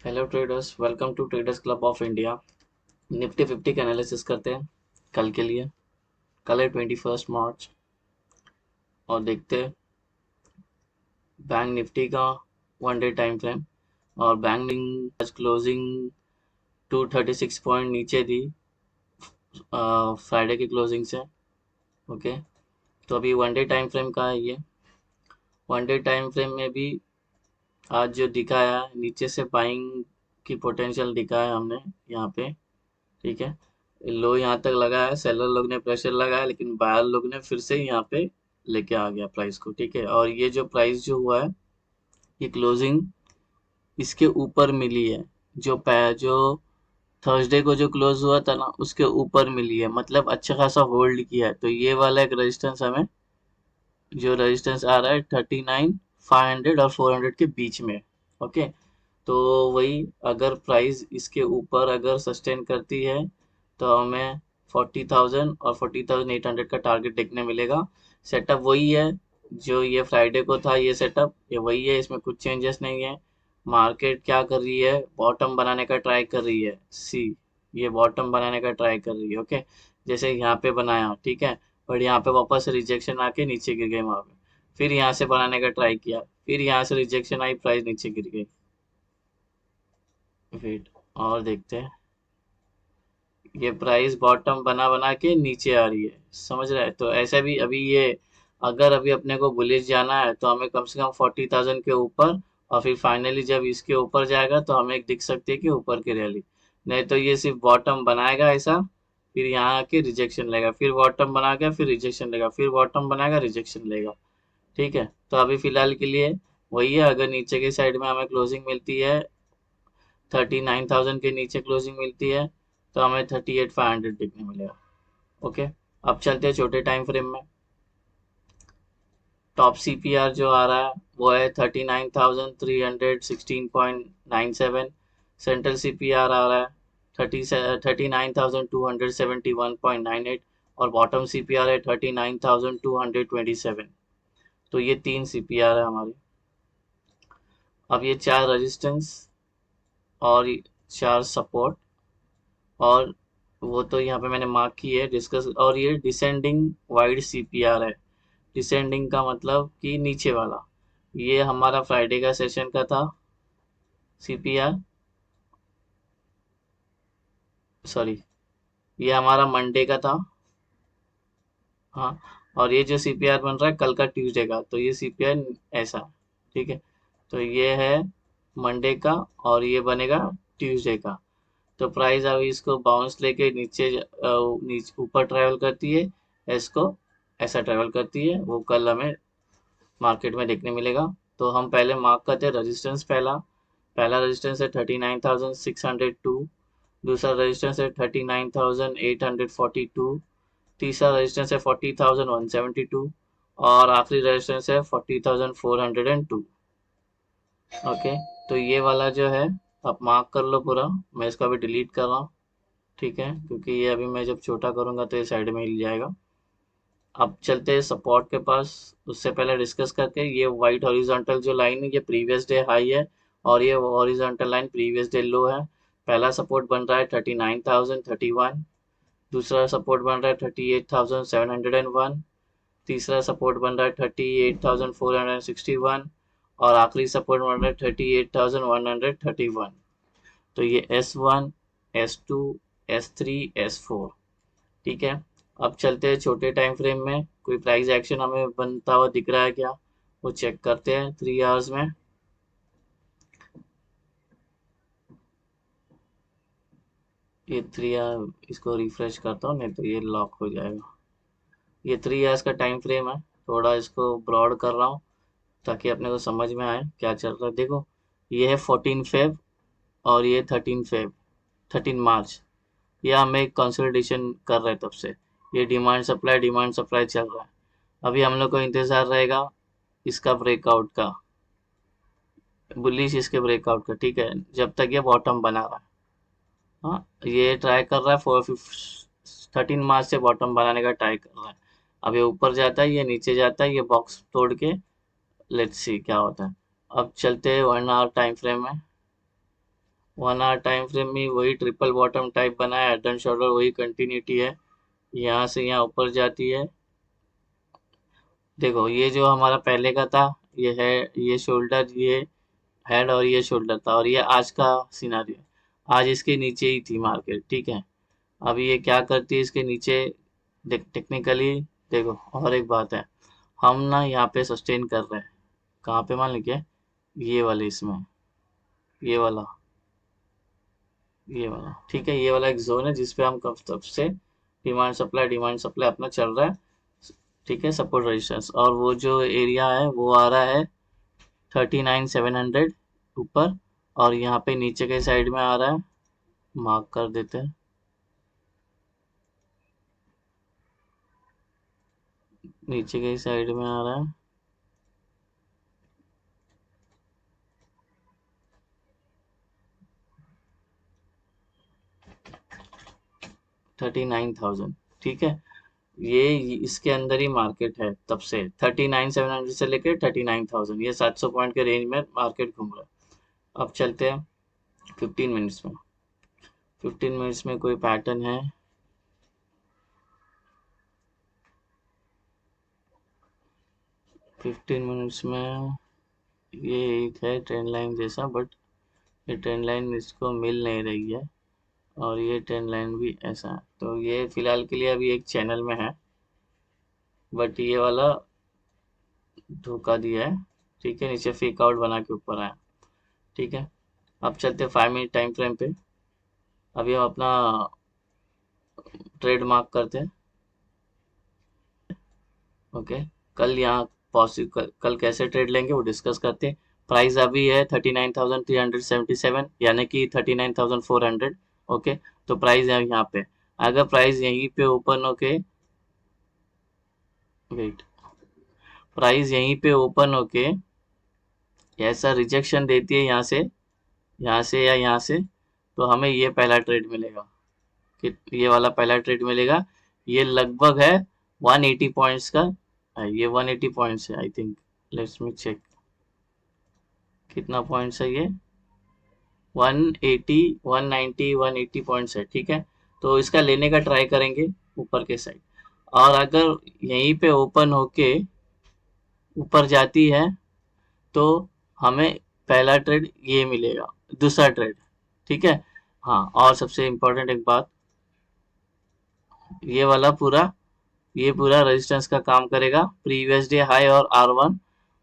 Hello traders, welcome to traders club of India. Nifty 50 का analysis करते हैं कल के लिए। कल है 21 मार्च और देखते हैं बैंक निफ्टी का 1 डे टाइम फ्रेम। और बैंक आज क्लोजिंग 236 पॉइंट नीचे दी फ्राइडे की क्लोजिंग से। ओके, तो अभी 1 डे टाइम फ्रेम का है ये। 1 डे टाइम फ्रेम में भी आज जो दिखाया नीचे से बाइंग की पोटेंशियल दिखाया हमने यहाँ पे। ठीक है, लो यहाँ तक लगा है, सेलर लोग ने प्रेशर लगाया लेकिन बायर लोग ने फिर से यहाँ पे लेके आ गया प्राइस को। ठीक है, और ये जो प्राइस जो हुआ है ये क्लोजिंग इसके ऊपर मिली है। जो थर्सडे को जो क्लोज हुआ था ना उसके ऊपर मिली है, मतलब अच्छा खासा होल्ड किया है। तो ये वाला एक रेजिस्टेंस हमें, जो रेजिस्टेंस आ रहा है 39,500 और 400 के बीच में। ओके, तो वही अगर प्राइस इसके ऊपर अगर सस्टेन करती है तो हमें 40,000 और 40,800 का टारगेट देखने मिलेगा। सेटअप वही है जो ये फ्राइडे को था, ये सेटअप ये वही है, इसमें कुछ चेंजेस नहीं है। मार्केट क्या कर रही है, बॉटम बनाने का ट्राई कर रही है। सी, ये बॉटम बनाने का ट्राई कर रही है। ओके, जैसे यहाँ पे बनाया, ठीक है, और यहाँ पे वापस रिजेक्शन आके नीचे गिर गई वहाँ पे। फिर यहाँ से बनाने का ट्राई किया, फिर यहाँ से रिजेक्शन आई, प्राइस नीचे गिर गई। वेट, और देखते हैं। ये प्राइस बॉटम बना बना के नीचे आ रही है, समझ रहा है। तो ऐसा भी अभी ये, अगर अभी अपने को बुलिश जाना है तो हमें कम से कम 40,000 के ऊपर, और फिर फाइनली जब इसके ऊपर जाएगा तो हमें एक दिख सकती है कि ऊपर की रैली। नहीं तो ये सिर्फ बॉटम बनाएगा ऐसा, फिर यहाँ आके रिजेक्शन लेगा, फिर बॉटम बनाएगा, फिर रिजेक्शन लेगा, फिर बॉटम बनाएगा, रिजेक्शन लेगा। ठीक है, तो अभी फिलहाल के लिए वही है। अगर नीचे की साइड में हमें क्लोजिंग मिलती है, 39,000 के नीचे क्लोजिंग मिलती है तो हमें 38,500 देखने मिलेगा। ओके, अब चलते हैं छोटे टाइम फ्रेम में। टॉप सीपीआर जो आ रहा है वो है 39,316.97। सेंट्रल सीपीआर आ रहा है 39,271.98। और बॉटम सीपीआर है 39,227। तो ये तीन सीपीआर है हमारे। अब ये चार रेजिस्टेंस और चार सपोर्ट, और वो तो यहाँ पे मैंने मार्क की है डिस्कस। और ये डिसेंडिंग वाइड सीपीआर है। डिसेंडिंग का मतलब कि नीचे वाला। ये हमारा फ्राइडे का सेशन का था सीपीआर, सॉरी, ये हमारा मंडे का था। हाँ, और ये जो सीपीआर बन रहा है कल का ट्यूसडे का, तो ये सीपीआर ऐसा। ठीक है, तो ये है मंडे का और ये बनेगा ट्यूसडे का। तो प्राइस अभी इसको बाउंस लेके नीचे नीचे ऊपर ट्रैवल करती है, इसको ऐसा ट्रैवल करती है, वो कल हमें मार्केट में देखने मिलेगा। तो हम पहले मार्क करते हैं रेजिस्टेंस। पहला पहला रेजिस्टेंस है 39,602। दूसरा रेजिस्टेंस है 39,842। तीसरा रेजिस्टेंस है 40,172। और आखिरी रेजिस्टेंस है 40,402। ओके, तो ये वाला जो है आप मार्क कर लो पूरा। मैं इसको अभी डिलीट कर रहा हूँ। ठीक है, क्योंकि ये अभी मैं जब छोटा करूँगा तो ये साइड में हिल जाएगा। अब चलते हैं सपोर्ट के पास। उससे पहले डिस्कस करके, ये वाइट हॉरिजॉन्टल जो लाइन है ये प्रीवियस डे हाई है, और ये हॉरिजॉन्टल लाइन प्रीवियस डे लो है। पहला सपोर्ट बन रहा है 39,031। दूसरा सपोर्ट बन रहा है 38,701। तीसरा सपोर्ट बन रहा है 38,461। और आखिरी सपोर्ट बन रहा है 38,131। तो ये S1, S2, S3, S4। ठीक है, अब चलते हैं छोटे टाइम फ्रेम में। कोई प्राइस एक्शन हमें बनता हुआ दिख रहा है क्या, वो चेक करते हैं 3 आवर्स में। ये 3 आवर, इसको रिफ्रेश करता हूँ नहीं तो ये लॉक हो जाएगा। ये 3 आवर्स का टाइम फ्रेम है। थोड़ा इसको ब्रॉड कर रहा हूँ ताकि अपने को समझ में आए क्या चल रहा है। देखो, ये है 14 फेब और ये 13 फेब, 13 मार्च। ये हमें कंसोलिडेशन कर रहे हैं तब से। ये डिमांड सप्लाई चल रहा है। अभी हम लोग को इंतजार रहेगा इसका ब्रेकआउट का, बुलिश इसके ब्रेकआउट का। ठीक है, जब तक ये बॉटम बना रहा है। हाँ, ये ट्राई कर रहा है 13 मार्च से बॉटम बनाने का ट्राई कर रहा है। अब ये ऊपर जाता है, ये नीचे जाता है, ये बॉक्स तोड़ के लेट्स सी क्या होता है। अब चलते हैं 1 आवर टाइम फ्रेम में। 1 आवर टाइम फ्रेम में वही ट्रिपल बॉटम टाइप बना है, हेड एंड शोल्डर वही कंटिन्यूटी है, यहाँ से यहाँ ऊपर जाती है। देखो ये जो हमारा पहले का था, ये है, ये शोल्डर, ये हेड और ये शोल्डर था, और ये आज का सिनारियो है। आज इसके नीचे ही थी मार्केट, ठीक है। अभी ये क्या करती है इसके नीचे, टेक्निकली देखो, और एक बात है, हम ना यहाँ पे सस्टेन कर रहे हैं, कहाँ पे मान लीजिए, ये वाले इसमें, ये वाला, ये वाला, ठीक है, ये वाला एक जोन है जिसपे हम कब तब से डिमांड सप्लाई अपना चल रहा है, ठीक है, सपोर्ट रेजिस्टेंस, और वो जो एरिया है वो आ रहा है 39,700 ऊपर, और यहाँ पे नीचे के साइड में आ रहा है, मार्क कर देते हैं, नीचे के साइड में आ रहा है 39,000, ठीक है। ये इसके अंदर ही मार्केट है तब से, 39,700 से लेकर 39,000, ये 700 पॉइंट के रेंज में मार्केट घूम रहा है। अब चलते हैं 15 मिनट्स में। 15 मिनट्स में कोई पैटर्न है, 15 मिनट्स में ये एक है ट्रेंड लाइन जैसा, बट ये ट्रेंड लाइन इसको मिल नहीं रही है, और ये ट्रेंड लाइन भी ऐसा है, तो ये फिलहाल के लिए अभी एक चैनल में है, बट ये वाला धोखा दिया है, ठीक है, नीचे फेक आउट बना के ऊपर आया, ठीक है। अब चलते 5 मिनट टाइम फ्रेम पे। अभी हम अपना ट्रेड मार्क करते हैं, ओके। कल यहाँ पॉसिबल, कल कैसे ट्रेड लेंगे वो डिस्कस करते हैं। प्राइस अभी है 39,377, यानी कि 39,400, ओके। तो प्राइस है यहाँ पे, अगर प्राइस यहीं पे ओपन होके, वेट, प्राइस यहीं पे ओपन होके ऐसा रिजेक्शन देती है यहाँ से या यहाँ से, तो हमें ये पहला ट्रेड मिलेगा, कि ये वाला पहला ट्रेड मिलेगा। ये लगभग है 180 पॉइंट्स का, ये 180 पॉइंट्स है I think, let's me check कितना पॉइंट्स है ये, 180, 190, 180 पॉइंट्स है, ठीक है। तो इसका लेने का ट्राई करेंगे ऊपर के साइड, और अगर यहीं पे ओपन होके ऊपर जाती है तो हमें पहला ट्रेड ये मिलेगा, दूसरा ट्रेड, ठीक है। हाँ, और सबसे इम्पोर्टेंट एक बात, ये वाला पूरा, ये पूरा रेजिस्टेंस का काम करेगा, प्रीवियस डे हाई और R1,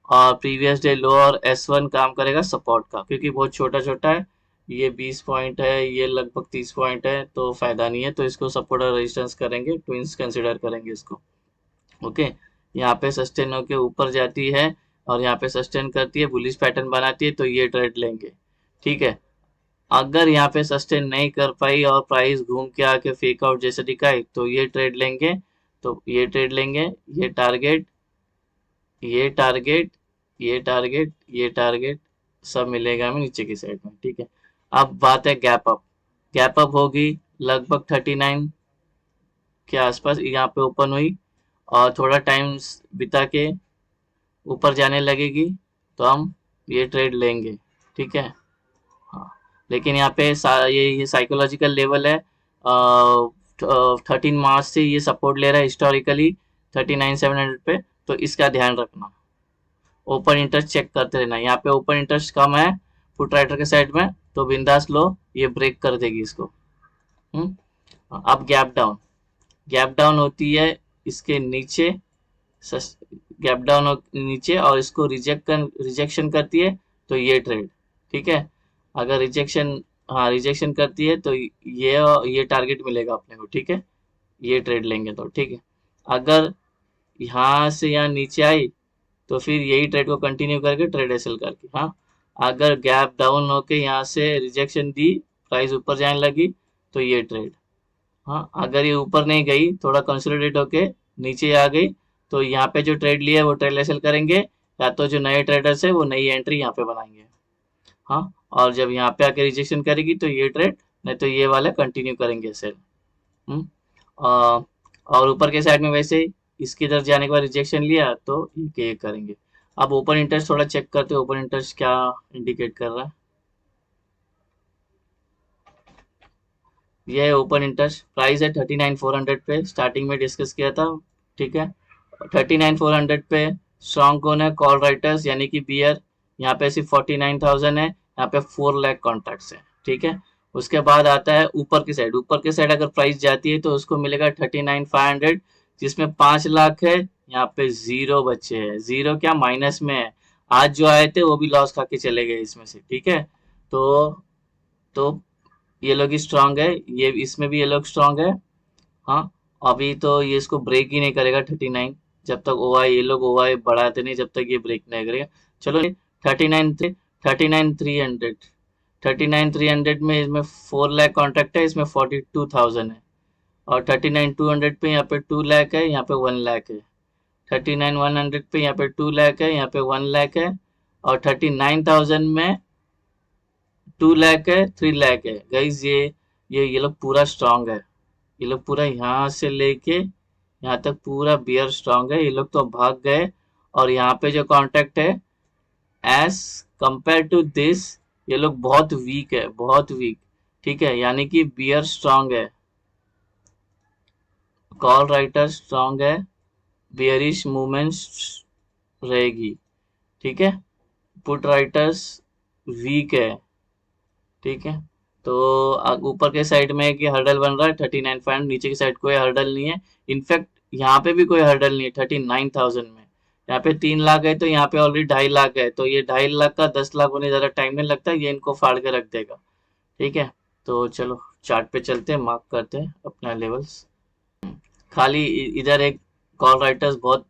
और प्रीवियस डे लो और S1 काम करेगा सपोर्ट का, क्योंकि बहुत छोटा छोटा है, ये 20 पॉइंट है, ये लगभग 30 पॉइंट है, तो फायदा नहीं है, तो इसको सपोर्ट और रेजिस्टेंस करेंगे, ट्विंस कंसिडर करेंगे इसको, ओके। यहाँ पे सस्टेन होके ऊपर जाती है, और यहाँ पे सस्टेन करती है, बुलिश पैटर्न बनाती है, तो ये ट्रेड लेंगे, ठीक है। अगर यहाँ पे सस्टेन नहीं कर पाई और प्राइस घूम के आके फेक आउट जैसे दिखाई, तो ये ट्रेड लेंगे, तो ये ट्रेड लेंगे, ये टारगेट, ये टारगेट, ये टारगेट, ये टारगेट, सब मिलेगा हमें नीचे की साइड में, ठीक है। अब बात है गैप अप, गैप अप होगी लगभग 39 के आसपास, यहाँ पे ओपन हुई, और थोड़ा टाइम बिता के ऊपर जाने लगेगी, तो हम ये ट्रेड लेंगे, ठीक है। हाँ, लेकिन यहाँ पे ये साइकोलॉजिकल लेवल है, 13 मार्च से ये सपोर्ट ले रहा है हिस्टोरिकली 39,700 पे, तो इसका ध्यान रखना। ओपन इंटरेस्ट चेक करते रहना, यहाँ पे ओपन इंटरेस्ट कम है फुट राइटर के साइड में, तो बिंदास लो, ये ब्रेक कर देगी इसको। अब गैप डाउन होती है इसके नीचे, गैप डाउन नीचे, और इसको रिजेक्शन करती है, तो ये ट्रेड, ठीक है। अगर रिजेक्शन, हाँ रिजेक्शन करती है, तो ये टारगेट मिलेगा अपने को, ठीक है, ये ट्रेड लेंगे तो, ठीक है। अगर यहाँ से यहाँ नीचे आई, तो फिर यही ट्रेड को कंटिन्यू करके ट्रेड एसएल करके, हाँ। अगर गैप डाउन होके यहाँ से रिजेक्शन दी, प्राइस ऊपर जाने लगी, तो ये ट्रेड, हाँ। अगर ये ऊपर नहीं गई, थोड़ा कंसोलिडेट होके नीचे आ गई, तो यहाँ पे जो ट्रेड लिया है वो ट्रेड सेल करेंगे, या तो जो नए ट्रेडर्स है वो नई एंट्री यहाँ पे बनाएंगे, हाँ। और जब यहाँ पे आके रिजेक्शन करेगी, तो ये ट्रेड, नहीं तो ये वाला कंटिन्यू करेंगे सेल। हम्म आ, और ऊपर के साइड में वैसे ही इसकी तरफ जाने के बाद रिजेक्शन लिया, तो ये करेंगे। अब ओपन इंटरेस्ट थोड़ा चेक करते हैं, ओपन इंटरेस्ट क्या इंडिकेट कर रहा है। ये है ओपन इंटरेस्ट, प्राइस है 39,400 पे, स्टार्टिंग में डिस्कस किया था, ठीक है। 39,400 पे स्ट्रॉन्ग कौन है, कॉल राइटर्स यानी कि बियर, यहाँ पे सिर्फ 49,000 है, यहाँ पे 4 लाख कॉन्ट्रैक्ट्स है, ठीक है। उसके बाद आता है ऊपर की साइड, ऊपर की साइड अगर प्राइस जाती है तो उसको मिलेगा 39,500, जिसमें 5 लाख है, यहाँ पे जीरो बचे हैं, जीरो क्या माइनस में है, आज जो आए थे वो भी लॉस खा के चले गए इसमें से, ठीक है। तो तो ये लोग स्ट्रांग है, ये इसमें भी ये लोग स्ट्रांग है। हाँ, अभी तो ये इसको ब्रेक ही नहीं करेगा 39, जब तक ओआई ये लोग ओआई बढ़ाते नहीं, जब तक ये ब्रेक नहीं करेगा। चलो 39,300, 39,300 में इसमें 4 लाख कॉन्ट्रैक्ट है, इसमें 42,000 है, और 39,200 पे यहाँ पे 2 लाख है, यहाँ पे 1 लाख है, 39,100 पे यहाँ पे 2 लाख है, यहाँ पे 1 लाख है, और 39,000 में 2 लाख है, 3 लाख है। गाइज ये लोग पूरा स्ट्रांग है, ये लोग पूरा यहाँ से लेके यहाँ तक पूरा बियर स्ट्रांग है, ये लोग तो भाग गए। और यहाँ पे जो कॉन्ट्रैक्ट है एज कंपेयर टू दिस, ये लोग बहुत वीक है, बहुत वीक, ठीक है, यानी कि बियर स्ट्रांग है, कॉल राइटर स्ट्रांग है, बियरिश मूवमेंट रहेगी, ठीक है, पुट राइटर्स वीक है, ठीक है। तो ऊपर के साइड में कि हर्डल बन रहा है 39,500, नीचे की साइड कोई हर्डल नहीं है, इनफैक्ट यहाँ पे भी कोई हर्डल नहीं है 39,000 में। यहाँ पे 3 लाख है तो यहाँ पे ऑलरेडी 2.5 लाख है, तो ये 2.5 लाख का 10 लाख होने ज़्यादा टाइम नहीं लगता, ये इनको फाड़ के रख देगा, ठीक है। तो चलो चार्ट पे चलते हैं, मार्क करते हैं अपना लेवल्स। खाली इधर एक कॉल राइटर्स बहुत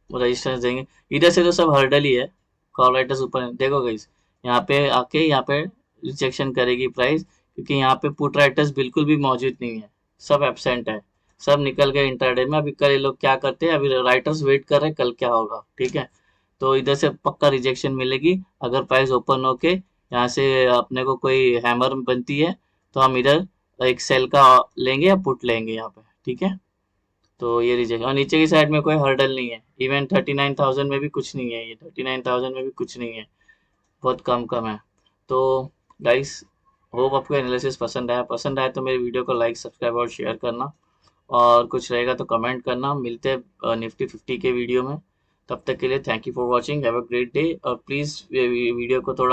रजिस्टेंस देंगे, इधर से तो सब हर्डल ही है, कॉल राइटर्स ऊपर देखो गाइस, यहाँ पे आके यहाँ पे रिजेक्शन करेगी प्राइस, क्योंकि यहाँ पे पुट राइटर्स बिल्कुल भी मौजूद नहीं है, सब एबसेंट है, सब निकल गए इंटरडे में। अभी कल ये लोग क्या करते हैं, अभी राइटर्स वेट कर रहे हैं कल क्या होगा, ठीक है। तो इधर से पक्का रिजेक्शन मिलेगी, अगर प्राइस ओपन होके यहाँ से अपने को कोई हैमर बनती है तो हम इधर एक सेल का लेंगे या पुट लेंगे यहाँ पे, ठीक है। तो ये रिजेक्ट, और नीचे की साइड में कोई हर्डल नहीं है, इवन 39,000 में भी कुछ नहीं है, ये 39,000 में भी कुछ नहीं है, बहुत कम कम है। तो गाइस, होप आपको एनालिसिस पसंद आया तो मेरे वीडियो को लाइक सब्सक्राइब और शेयर करना, और कुछ रहेगा तो कमेंट करना। मिलते हैं निफ्टी 50 के वीडियो में, तब तक के लिए thank you for watching, have a great day, और प्लीज़ वीडियो को थोड़ा